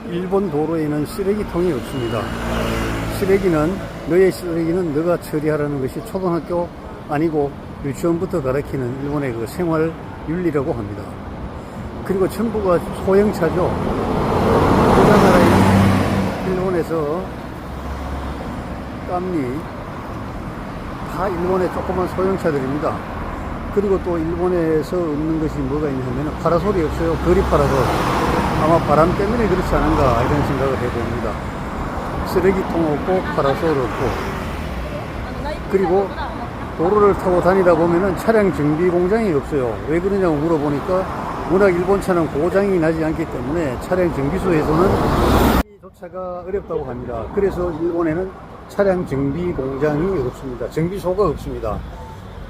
일본 도로에는 쓰레기통이 없습니다. 너의 쓰레기는 너가 처리하라는 것이 초등학교 아니고 유치원부터 가르치는 일본의 그 생활 윤리라고 합니다. 그리고 전부가 소형차죠. 우리나라에 일본에서 깜니 다 일본의 조그만 소형차들입니다. 그리고 또 일본에서 없는 것이 뭐가 있냐면 파라솔이 없어요. 거리 파라솔. 아마 바람 때문에 그렇지 않은가 이런 생각을 해봅니다. 쓰레기통 없고 파라솔 없고, 그리고 도로를 타고 다니다 보면은 차량 정비 공장이 없어요. 왜 그러냐고 물어보니까 워낙 일본 차는 고장이 나지 않기 때문에 차량 정비소에서는 조차가 어렵다고 합니다. 그래서 일본에는 차량 정비 공장이 없습니다. 정비소가 없습니다.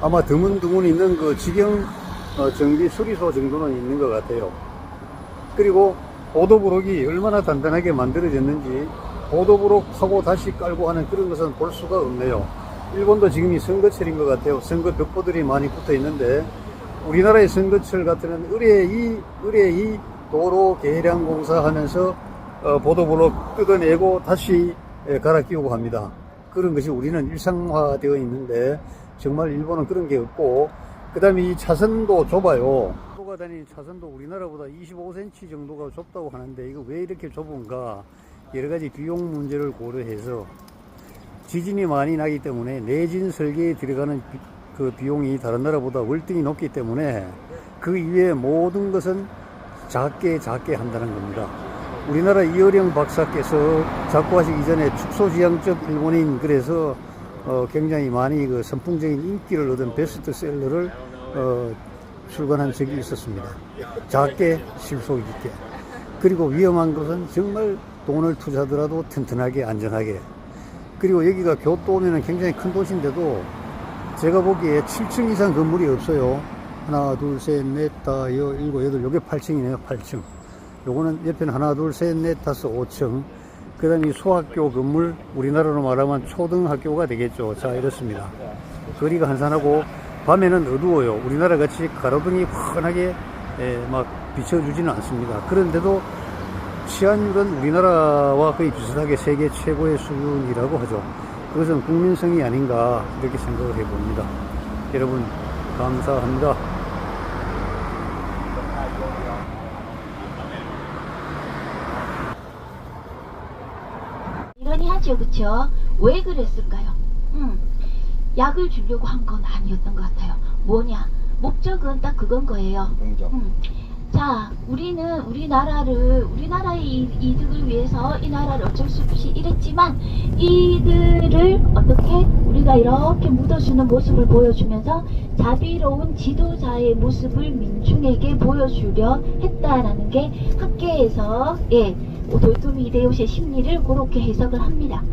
아마 드문드문 있는 그 직영 정비 수리소 정도는 있는 것 같아요. 그리고 보도블록이 얼마나 단단하게 만들어졌는지 보도블록하고 다시 깔고 하는 그런 것은 볼 수가 없네요. 일본도 지금이 선거철인 것 같아요. 선거 벽보들이 많이 붙어 있는데, 우리나라의 선거철 같으면 의뢰이 도로 개량 공사하면서 보도블록 뜯어내고 다시 갈아 끼우고 합니다. 그런 것이 우리는 일상화되어 있는데 정말 일본은 그런 게 없고, 그 다음에 이 차선도 좁아요. 도로가 다니는 차선도 우리나라보다 25cm 정도가 좁다고 하는데, 이거 왜 이렇게 좁은가, 여러 가지 비용 문제를 고려해서 지진이 많이 나기 때문에 내진 설계에 들어가는 그 비용이 다른 나라보다 월등히 높기 때문에 그 이외의 모든 것은 작게 한다는 겁니다. 우리나라 이어령 박사께서 작고하시기 전에 축소지향적 일본인, 그래서 굉장히 많이 그 선풍적인 인기를 얻은 베스트셀러를 출간한 적이 있었습니다. 작게 실속 있게. 그리고 위험한 것은 정말 돈을 투자하더라도 튼튼하게 안전하게. 그리고 여기가 교토 오면은 굉장히 큰 도시인데도 제가 보기에 7층 이상 건물이 없어요. 하나, 둘, 셋, 넷, 다, 일곱, 여덟, 요게 8층이네요. 8층. 요거는 옆에는 하나, 둘, 셋, 넷, 다섯, 5층. 그 다음에 소학교 건물, 우리나라로 말하면 초등학교가 되겠죠. 자, 이렇습니다. 거리가 한산하고 밤에는 어두워요. 우리나라 같이 가로등이 환하게 막 비춰주지는 않습니다. 그런데도 치안율은 우리나라와 거의 비슷하게 세계 최고의 수준이라고 하죠. 그것은 국민성이 아닌가 이렇게 생각을 해봅니다. 여러분 감사합니다. 이러니 하죠, 그쵸? 왜 그랬을까요? 약을 주려고 한 건 아니었던 것 같아요. 뭐냐? 목적은 딱 그건 거예요. 자, 우리는 우리나라의 이득을 위해서 이 나라를 어쩔 수 없이 이랬지만, 이들을 어떻게 우리가 이렇게 묻어주는 모습을 보여주면서 자비로운 지도자의 모습을 민중에게 보여주려 했다라는 게 학계에서 도요토미 히데요시의 심리를 그렇게 해석을 합니다.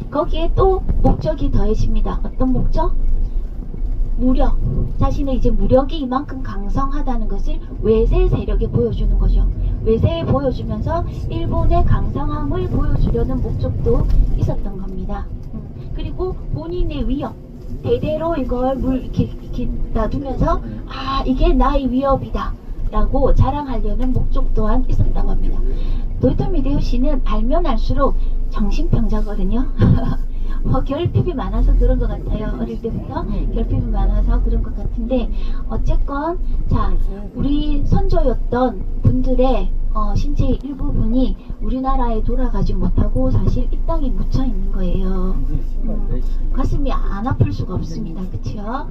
거기에 또 목적이 더해집니다. 어떤 목적? 무력. 자신의 이제 무력이 이만큼 강성하다는 것을 외세 세력에 보여주는 거죠. 외세에 보여주면서 일본의 강성함을 보여주려는 목적도 있었던 겁니다. 그리고 본인의 위협, 대대로 이걸 이렇게 놔두면서 이게 나의 위협이다 라고 자랑하려는 목적 또한 있었다고 합니다. 도요토미 히데요시는 알면 알수록 정신병자거든요. 결핍이 많아서 그런 것 같아요. 어릴 때부터 결핍이 많아서 그런 것 같은데, 어쨌건 자, 우리 선조였던 분들의 신체의 일부분이 우리나라에 돌아가지 못하고 사실 이 땅에 묻혀 있는 거예요. 가슴이 안 아플 수가 없습니다. 그쵸?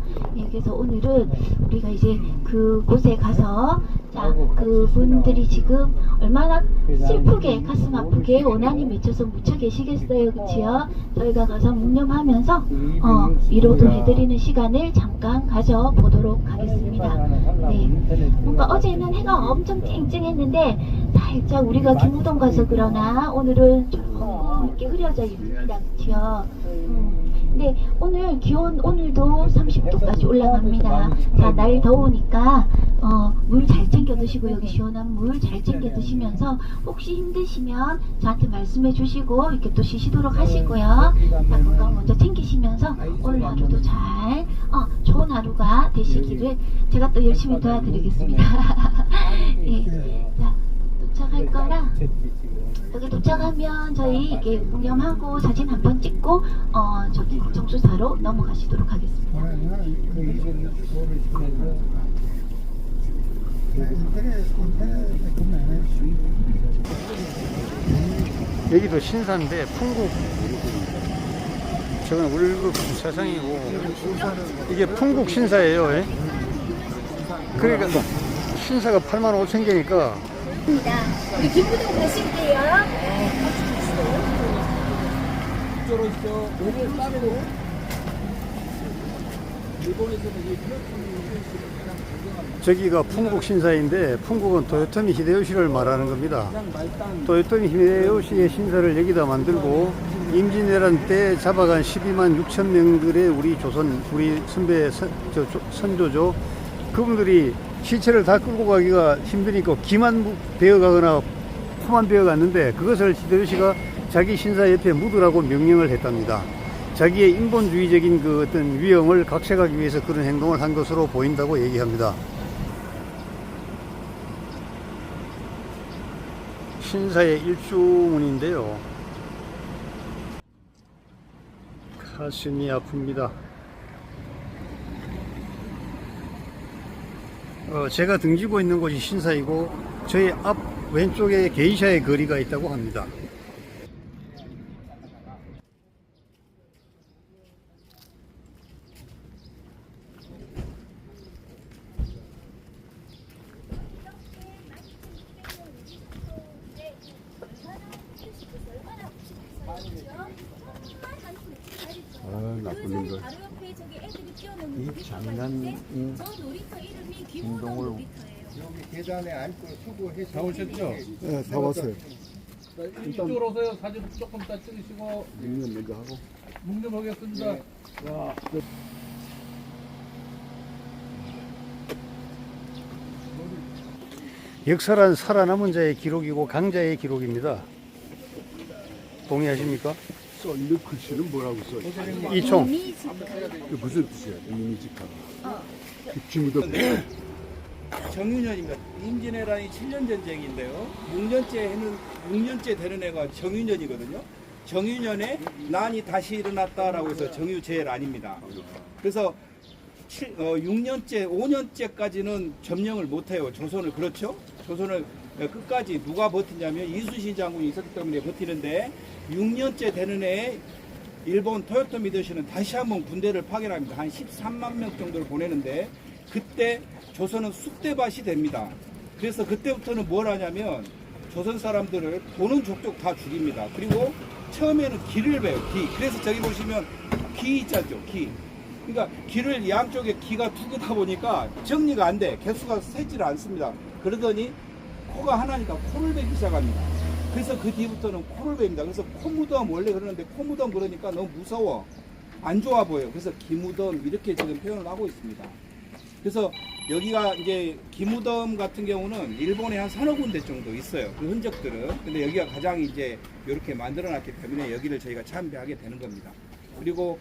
그래서 오늘은 우리가 이제 그곳에 가서, 자, 그분들이 지금 얼마나 슬프게 가슴 아프게 원한이 맺혀서 묻혀 계시겠어요. 그치요? 저희가 가서 묵념하면서 위로도 해드리는 시간을 잠깐 가져보도록 하겠습니다. 네. 뭔가 어제는 해가 엄청 쨍쨍했는데 살짝 우리가 김우동 가서 그러나 오늘은 조금 이렇게 흐려져 있습니다. 그치요? 근데 오늘 기온 오늘도 30도까지 올라갑니다. 자, 날 더우니까 물 잘 챙겨 드시고, 여기 시원한 물 잘 챙겨 드시면서 혹시 힘드시면 저한테 말씀해 주시고 이렇게 또 쉬시도록 하시고요. 자, 건강 먼저 챙기시면서 오늘 하루도 잘 좋은 하루가 되시기를 제가 또 열심히 도와드리겠습니다. 예. 자, 도착할 거라 여기 도착하면 저희 이렇게 구경하고 사진 한번 찍고 저기 정수사로 넘어가시도록 하겠습니다. 여기도 신사인데 풍국, 저건 월급 사상이고 이게 풍국 신사예요. 예? 그러니까 신사가 85,000개니까 우리 김부동 가실게요. 이쪽으로 오시죠. 오늘 따로 일본에서는 이 저기가 풍국 신사인데 풍국은 도요토미 히데요시를 말하는 겁니다. 도요토미 히데요시의 신사를 여기다 만들고 임진왜란 때 잡아간 12만 6천 명들의 우리 조선, 우리 선배 선조죠. 그분들이 시체를 다 끌고 가기가 힘드니까 기만 베어가거나 포만 베어갔는데 그것을 히데요시가 자기 신사 옆에 묻으라고 명령을 했답니다. 자기의 인본주의적인 그 어떤 위험을 각색하기 위해서 그런 행동을 한 것으로 보인다고 얘기합니다. 신사의 일주문인데요. 가슴이 아픕니다. 제가 등지고 있는 곳이 신사이고 저희 앞 왼쪽에 게이샤의 거리가 있다고 합니다. 나쁜 놈들. 이 장난 운동을 계단에 앉고 수고해서 다 오셨죠? 네, 다 왔어요. 이쪽으로 오세요. 사진 조금 더 찍으시고 묵념 먼저 하고. 묵념하겠습니다. 와. 역사란 살아남은 자의 기록이고 강자의 기록입니다. 동의하십니까? 써 있는 글씨는 뭐라고 써? 이총. 그 무슨 뜻이야? 이미지카가. 김우덕. 정윤현입니다. 임진왜란이 7년 전쟁인데요. 6년째 되는 애가 정윤현이거든요. 정윤현의 난이 다시 일어났다라고 해서 정유재란입니다. 그래서 6년째, 5년째까지는 점령을 못해요. 조선을. 그렇죠? 조선을 끝까지 누가 버티냐면 이순신 장군이 있었기 때문에 버티는데 6년째 되는 해에 일본 토요토미 히데요시는 다시 한번 군대를 파견합니다. 한 13만 명 정도를 보내는데 그때 조선은 쑥대밭이 됩니다. 그래서 그때부터는 뭘 하냐면 조선 사람들을 보는 족족 다 죽입니다. 그리고 처음에는 기를 베요. 기. 그래서 저기 보시면 기 있잖죠. 기. 그러니까 기를 양쪽에 기가 두 개다 보니까 정리가 안 돼. 개수가 세지를 않습니다. 그러더니 코가 하나니까 코를 베기 시작합니다. 그래서 그 뒤부터는 코를 베입니다. 그래서 코무덤 원래 그러는데 코무덤 그러니까 너무 무서워. 안 좋아 보여요. 그래서 기무덤 이렇게 지금 표현을 하고 있습니다. 그래서 여기가 이제 기무덤 같은 경우는 일본에 한 서너 군데 정도 있어요. 그 흔적들은. 근데 여기가 가장 이제 이렇게 만들어 놨기 때문에 여기를 저희가 참배하게 되는 겁니다. 그리고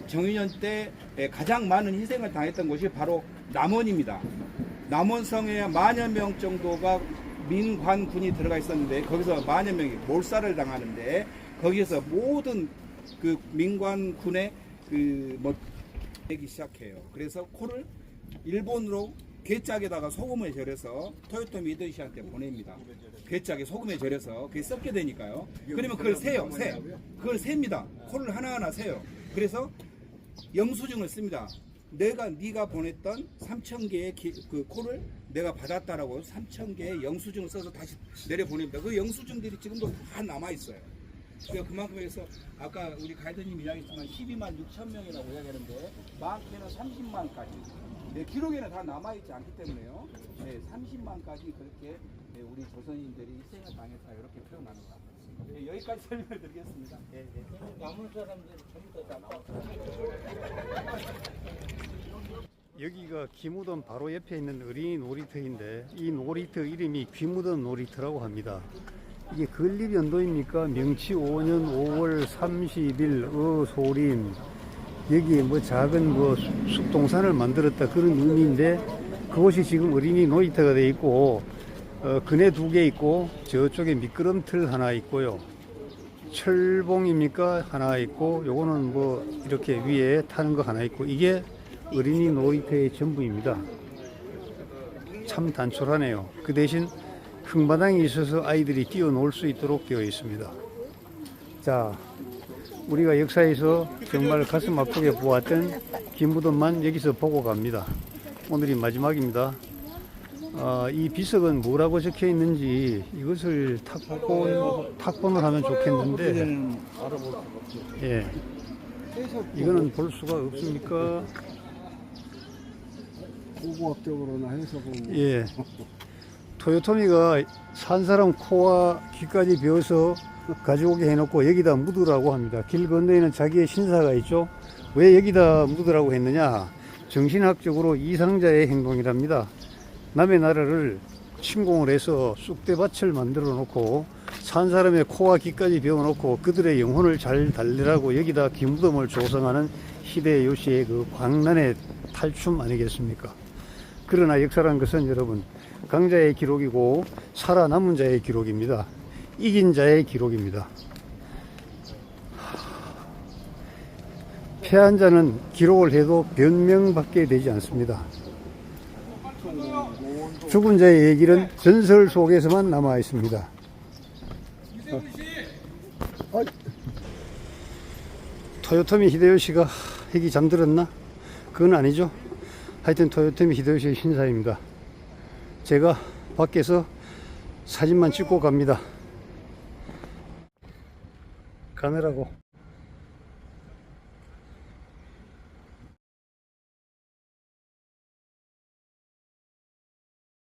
정윤현 때 가장 많은 희생을 당했던 곳이 바로 남원입니다. 남원성에 만여 명 정도가 민관군이 들어가 있었는데 거기서 만여 명이 몰살을 당하는데 거기에서 모든 그 민관군의 되기 시작해요. 그래서 코를 일본으로 괴짝에다가 소금을 절여서 토요토미 히데요시한테 보냅니다. 괴짝에 소금에 절여서 그게 썩게 되니까요. 그러면 그걸 세요. 그걸 셉니다. 코를 하나하나 세요. 그래서 영수증을 씁니다. 네가 보냈던 3,000개의 그 코를 내가 받았다라고 3,000개의 영수증을 써서 다시 내려보냅니다. 그 영수증들이 지금도 다 남아있어요. 그러니까 그만큼 해서 아까 우리 가이드님 이야기했지만 12만 6천 명이라고 이야기하는데 많게는 30만까지 기록에는 다 남아있지 않기 때문에요. 30만까지 그렇게 우리 조선인들이 희생을 당했다 이렇게 표현합니다. 여기까지 설명을 드리겠습니다. 남은 사람들이 전부 다 여기가 기무덤 바로 옆에 있는 어린이 놀이터인데 이 놀이터 이름이 귀무덤 놀이터라고 합니다. 이게 건립연도입니까? 명치 5년 5월 30일 소림 여기 뭐 작은 뭐 숲동산을 만들었다 그런 의미인데 그곳이 지금 어린이 놀이터가 되어 있고 그네 2개 있고 저쪽에 미끄럼틀 하나 있고요. 철봉입니까? 하나 있고 요거는 뭐 이렇게 위에 타는 거 하나 있고 이게 어린이 놀이터의 전부입니다. 참 단촐하네요. 그 대신 흙마당이 있어서 아이들이 뛰어놀 수 있도록 되어 있습니다. 자, 우리가 역사에서 정말 가슴 아프게 보았던 김무덤만 여기서 보고 갑니다. 오늘이 마지막입니다. 이 비석은 뭐라고 적혀 있는지 이것을 탁본을 하면 좋겠는데, 예, 이거는 볼 수가 없습니까? 고고학적으로나 해서 보면 예, 토요토미가 산 사람 코와 귀까지 베어서 가져오게 해놓고 여기다 묻으라고 합니다. 길 건너에는 자기의 신사가 있죠. 왜 여기다 묻으라고 했느냐? 정신학적으로 이상자의 행동이랍니다. 남의 나라를 침공을 해서 쑥대밭을 만들어 놓고 산 사람의 코와 귀까지 베어놓고 그들의 영혼을 잘 달래라고 여기다 기무덤을 조성하는 히데요시의 그 광란의 탈춤 아니겠습니까? 그러나 역사란 것은 여러분 강자의 기록이고 살아남은 자의 기록입니다. 이긴 자의 기록입니다. 패한 자는 기록을 해도 변명밖에 되지 않습니다. 죽은 자의 얘기는 전설 속에서만 남아 있습니다. 토요토미 히데요시가 핵이 잠들었나? 그건 아니죠. 하여튼 토요토미 히데요시의 신사입니다. 제가 밖에서 사진만 찍고 갑니다. 가느라고